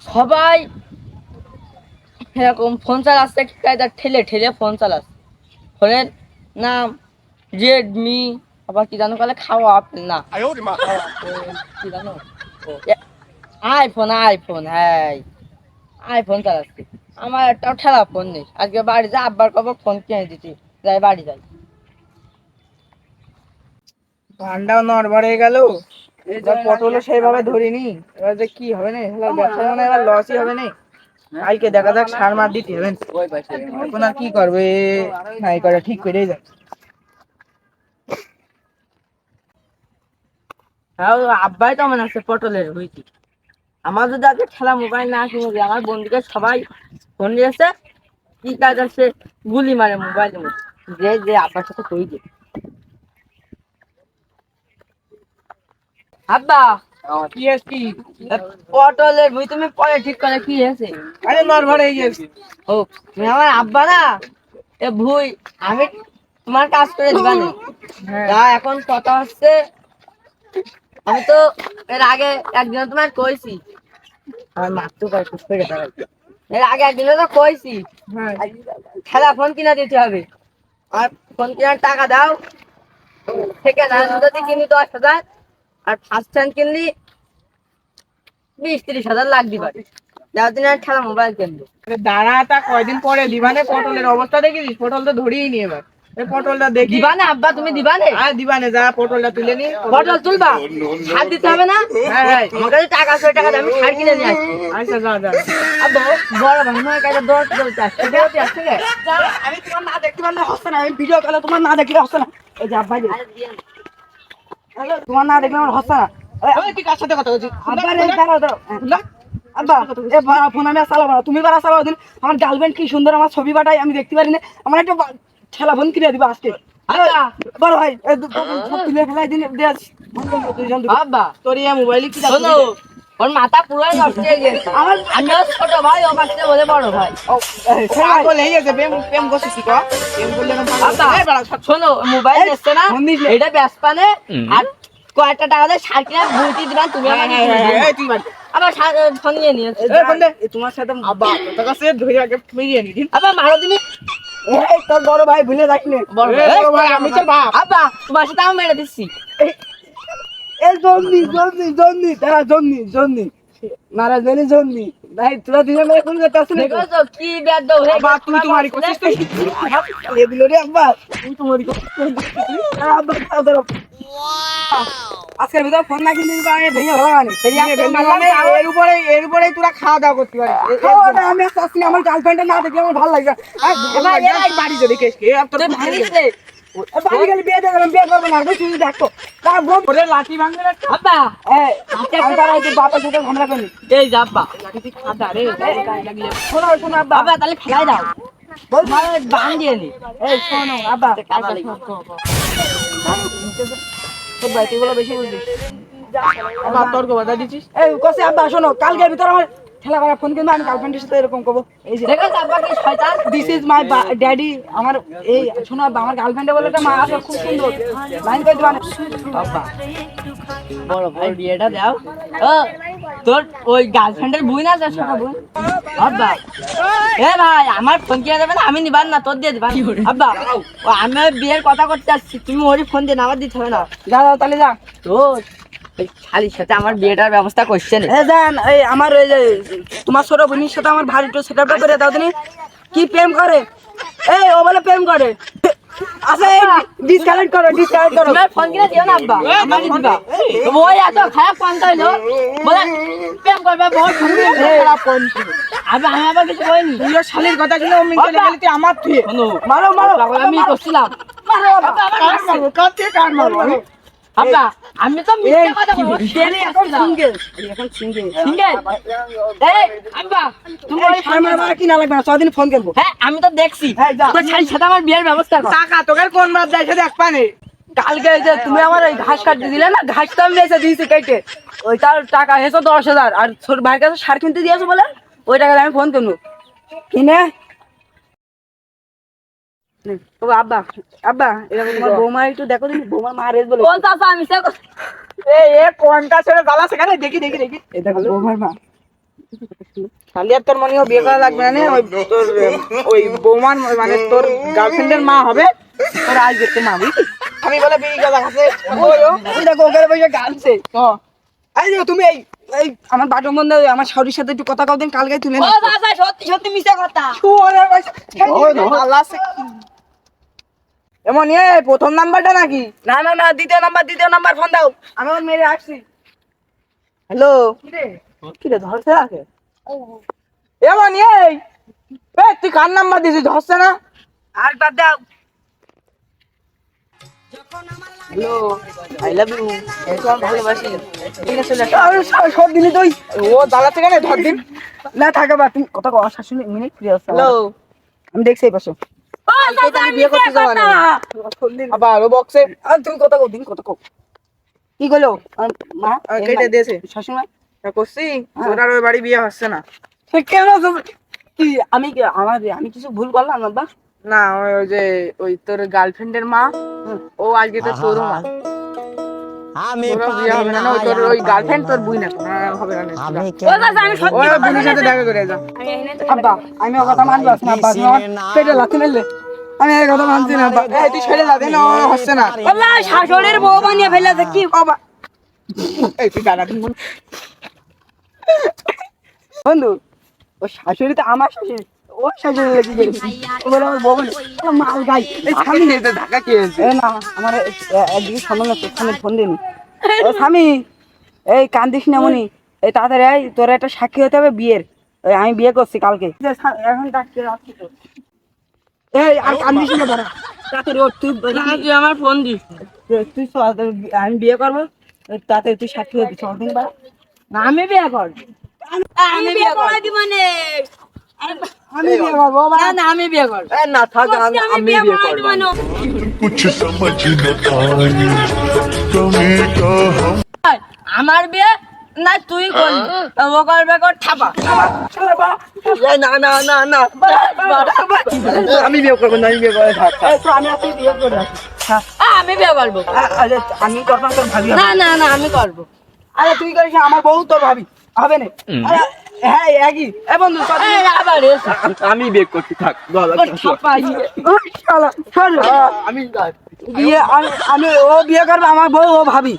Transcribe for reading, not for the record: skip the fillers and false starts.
সবাই এরকম ফোন চালাচ্ছে, কি কায়দা ঠেলে ঠেলে ফোন চালাচ্ছে। ফোনের নাম রেডমি, আবার কি জানো বলে, খাওয়া আপেল না, কি জানো, আইফোন আইফোন, হ্যাঁ আইফোন চালাচ্ছি। আমার একটাও ঠেলা ফোন নেই। আজকে বাড়ি যা, আব্বার কব ফোন কিনে দিচ্ছি, যাই বাড়ি যাই। ঠান্ডাও নড়বড় হয়ে গেল, এবার পটলও সেইভাবে ধরিনি। এবার যে কি হবে না, ব্যবসা মনে হয় এবার লসই হবে না। কালকে দেখা যাক, সার মার দিতে হবে। এখন আর কি করবে, নাই করে ঠিক করেই যাচ্ছে। তাও আব্বাই তো মনে আছে পটলের হয়েছি। আমার যদি আজকে খেলা মোবাইল না কিনে, আমার বন্ধুকে সবাই ফোন দিয়েছে, কি কাজ আছে, গুলি মারে মোবাইলের মধ্যে, যে যে আব্বার সাথে কই যে। আব্বা কি এসছি? পটলের ভুই তুমি পরে ঠিক করে কি হয়েছে? আরে নড়বড় হয়ে গেছে। ও তুমি আমার আব্বা না, এ ভুই আমি তোমার কাজ করে দিবা না। হ্যাঁ, তা এখন কথা হচ্ছে, আমি তো এর আগে একদিন তোমার কইছি, আমার মারতে পারে খুশ করে দাঁড়াই, এর আগে একদিন তো কইছি হ্যাঁ। খেলা ফোন কিনা দিতে হবে, আর ফোন কেনার টাকা দাও, সেকেন্ড হ্যান্ড যদি কিনি 10,000, আর ফার্স্ট হ্যান্ড কিনলি 20-30 হাজার লাগতে পারে, যার দিন আর খেলা মোবাইল কিনবো। দাঁড়া, তা কয়দিন পরে দিবানে? পটলের অবস্থা দেখেছিস? পটল তো ধরিয়ে নি এবার। এই পটলটা দেখি। দিবা না আব্বা, তুমি দিবা না? আর দিবানে, যা পটলটা তুলে নি। পটল তুলবা, সার দিতে হবে না? হ্যাঁ হ্যাঁ, আমার কাছে টাকা আছে, ওই টাকা দিয়ে আমি সার কিনে নিয়ে আসছি। আচ্ছা যা যা। আব্বা বড় ভাই আমার কাছে 10 আসছে, আমি তোমার না দেখতে পারলে হচ্ছে না, আমি ভিডিও কলে তোমার না দেখলে হচ্ছে না। এই যে আব্বা, তোমার না দেখলে আমার হচ্ছে না। ওই তুই কার সাথে কথা বলছিস? আব্বা রে, দাঁড়াও দাঁড়াও। আব্বা এ ফোন আমি আর চালাবো না, তুমি বারা চালাও দিন। আমার গার্লফ্রেন্ড কি সুন্দর আমার ছবি পাঠাই, আমি দেখতে পারি না। আমার একটা ঠেলা ফোন কিনে দিবা আজকে। আচ্ছা বড় ভাই সব তুলে ফেলাই দিন। আব্বা তোর এই মোবাইলে কি শোনো, ওর মাথা পুরো নষ্ট হয়ে গেছে। আমিও ছোট ভাই, ও পাশে বলে বড় ভাই। পাগল হয়ে গেছে। প্রেম প্রেম করছিস কি কর? প্রেম করলে আব্বা শোনো, মোবাইল এসছে না, এটা বেসপানে আর কয়েকটা টাকা দিয়ে সার কিনে বুঝতে দিবেন, তুমি আমার তুই বাড়ি আবার ফোন নিয়ে নিয়েছে। তোমার সাথে আব্বা তোর কাছে ধরে আগে মিলিয়ে নি দিন। আবার মারো তুমি। এই তোর বড় ভাই ভুলে যাস না। বড় বড় ভাই আমি তোর বাপ। আব্বা তোমার সাথে আমি মেরে দিচ্ছি। এই জন্নি জন্নি জন্নি তারা জন্নি জন্নি মারা জন্নি জন্নি ভাই, তোরা দুজন মিলে কোন করতে আসছিস? দেখো তো কি বেদ হয়ে আব্বা তুই তোমারই করছিস তুই? এ দিল রে আব্বা, তুই তোমারই করছিস। আব্বা তাড়াতাড়ি আজকের ভিতর ফোন না কিনে দিবা, আমি ভেঙে ভাঙানি। এর উপরে তোরা খাওয়া দাওয়া করতে পারিস। আমি আর চাচ্ছি না, আমার গার্লফ্রেন্ডটা না দেখলে আমার ভালো লাগে না। বাড়ি যদি কেস কে তোর তুই ভাঙিস রে। বাড়ি গেলে বিয়ে দেবে, বিয়ে করবো না, তুই দেখো তার বোন করে লাঠি ভাঙবে না। আব্বা আমি তার হয়তো বাপের সাথে ঝামেলা করি। এই যা আব্বা, খাদা রে শোনো শোনো আব্বা, আব্বা তাহলে ফেলাই দাও, বল বান দিয়ে নি। এই শোনো আব্বা, কাদা লেগে। তোর ভাই তুই বলে বেশি বুঝছিস। আব্বা তর্ক বাধা দিচ্ছিস। এই কসে আব্বা শোনো, কালকের ভিতর আমার ঠেলা করা ফোন কিনবো, আমি গার্লফ্রেন্ডের সাথে এরকম করবো। এই যে দেখো তো আব্বা কি শয়তান। This is my daddy. আমার এই শোনো আব্বা, আমার গার্লফ্রেন্ডে বলে একটা মা আছে, খুব সুন্দর লাইন করে দিবা না। আব্বা বড় ভাই বিয়েটা দাও। ও তোর ওই গার্লফ্রেন্ডের বই না, তোর ছোট বোন। আব্বা এ ভাই আমার ফোন কিনে দেবে না, আমি নিবার না, তোর দিয়ে দিবা। আব্বা ও আমি ওই বিয়ের কথা করতে আসছি, তুমি ওরই ফোন দিয়ে আমার দিতে হবে না। যা যা তাহলে যা। তো ওই শালির সাথে আমার বিয়েটার ব্যবস্থা করছে না। জান এই আমার এই যে তোমার ছোট বোনের সাথে আমার ভারী একটু সেটআপটা করে দাও তুমি। কি প্রেম করে? এই ও বলে প্রেম করে। আচ্ছা ডিসকানেক্ট করো, ডিসকানেক্ট করো। তোমার ফোন কিনে দিও না আব্বা, আমার দিবা। ওই এত খারাপ ফোন হইলো, বলে প্রেম করবে বড় ফোন দিয়ে খারাপ ফোন। আমি আবার কিছু কইনি। তুই শালির কথা শুনে ও মিঙ্কে গেলি তুই আমার তুই। শোনো মারো মারো, আমি করছিলাম। মারো কার মারো, কাতে কার মারো। আব্বা আমি তো মিথ্যা কথা বলছি। এখন সিঙ্গেল, এখন সিঙ্গেল। সিঙ্গেল। এই আব্বা তুমি ওই আমার বাবা কি না লাগবে না, 6 দিন ফোন করবো। হ্যাঁ আমি তো দেখছি হ্যাঁ, যা। তোর শালির সাথে আমার বিয়ের ব্যবস্থা কর। টাকা তোকে কোন মাপ দেয় সেটা এক পানে। কালকে যে তুমি আমার ওই ঘাস কাটতে দিলে না, ঘাস তো আমি এসে দিয়েছি কেটে, ওই তার টাকা হেসো 10,000, আর ছোট ভাইয়ের কাছে সার কিনতে দিয়েছো বলে ওই টাকা আমি ফোন কিনবো কিনে। ও আব্বা আব্বা এরকম তোমার বৌমা একটু দেখো দিন, বৌমার মা রেস বলে। কোন চাচা আমি সে এই এ কোনটা ছেড়ে জ্বালা সেখানে দেখি দেখি দেখি, এই দেখো বৌমার মা। খালি আর তোর মনে হয় বিয়ে করা লাগবে না, ওই তোর ওই বৌমান মানে তোর গার্লফ্রেন্ডের মা হবে, তোর আজ দেখতে মা, বুঝলি? আমি বলে বিয়ে করা আছে, ওই দেখো ওখানে বসে গালছে। এই যে তুমি এই এই আমার বাটন বন্ধু আমার শাশুড়ির সাথে একটু কথা কও দিন, কালকে তুলে ও চাচা সত্যি সত্যি মিশা কথা। এমন প্রথম নাম্বারটা নাকি? না না না, দ্বিতীয় নাম্বার ফোন দাও, আমি ওর মেরে আসছি। হ্যালো, কি রে ধরছে আগে? এমন তুই কার নাম্বার দিছিস, ধরছে না? আর বাদ দাও। হ্যালো, আই লাভ ইউ, ভালোবাসি। ঠিক আছে, সব দিলি তুই, ও জ্বালাচ্ছে কেন? ধর দিন না, থাকে বা তুমি কথা কও। শাশুড়ি মিনিট ফ্রি আছে। হ্যালো, আমি দেখছি এই পাশে। বিয়ে করতে যাওয়া না আবার ও বক্সে। তুমি কথা কও দিন, কথা কও। কি কইলো মা? কেটে দিয়েছে শাশুড়ি মা করছি, ওনার ওই বাড়ি বিয়ে হচ্ছে না। কেন কি আমি আমি কিছু ভুল করলাম বাবা? না, ওই যে ওই তোর গার্লফ্রেন্ডের মা, ও আজকে তো তোর মা। আমি বিয়ে হবে না, তোর ওই গার্লফ্রেন্ড তোর বুই না হবে না। ওই বুনের সাথে দেখা করে যা। আব্বা আমি ও কথা মানবো না আব্বা, পেটে লাথি মেললে আমি এই কথা মানছি না আব্বা। এই তুই ছেড়ে যা, দেন হচ্ছে না। আল্লাহ শাশুড়ির বউ বানিয়ে ফেলেছে কি বাবা। এই তুই দাঁড়া বন্ধু, ও শাশুড়ি তো আমার শাশুড়ি, ও শাশুড়ি লেগে গেছে। ও বলে আমার বউ মাল গাই, এই স্বামী নিয়ে ঢাকা খেয়েছে না। আমার একদিকে সামনে ফোন দিনি। ও স্বামী, এই কান্দিস না মনি, এই তাড়াতাড়ি এই তোর একটা সাক্ষী হতে হবে বিয়ের। আমি বিয়ে করছি কালকে, এখন ডাকতে আসছি তো। এই আর কান্দিস না, দাঁড়া তাড়াতাড়ি ওঠ। তুই আমার ফোন দিস। তুই আমি বিয়ে করবো, তাড়াতাড়ি তুই সাক্ষী হবি। চল না, আমি বিয়ে করবো। আমি বিয়ে করে দিব নে। আমি বিয়ে করবো না না আমি বিয়ে করব। না থাক, আমি বিয়ে করবো। कुछ समझ न आए तुम्हें क्या हम আমার বিয়ে না তুই করবি, ও করবে কর থাপা। না না না না, আমি বিয়ে করবো না, আমি বিয়ে করে থাক। আমি আপনি বিয়ে করে রাখি। আমি বিয়ে করবো। আমি করবো, তোর ভাবি হবে। না না না আমি করবো। আরে তুই করিস, আমার বউ তোর ভাবি হবে না। হ্যাঁ একই। এ বন্ধু আবার আমি বিয়ে করতে থাক। থাপা আমি বিয়ে, আমি ও বিয়ে করবে, আমার বউ ও ভাবি।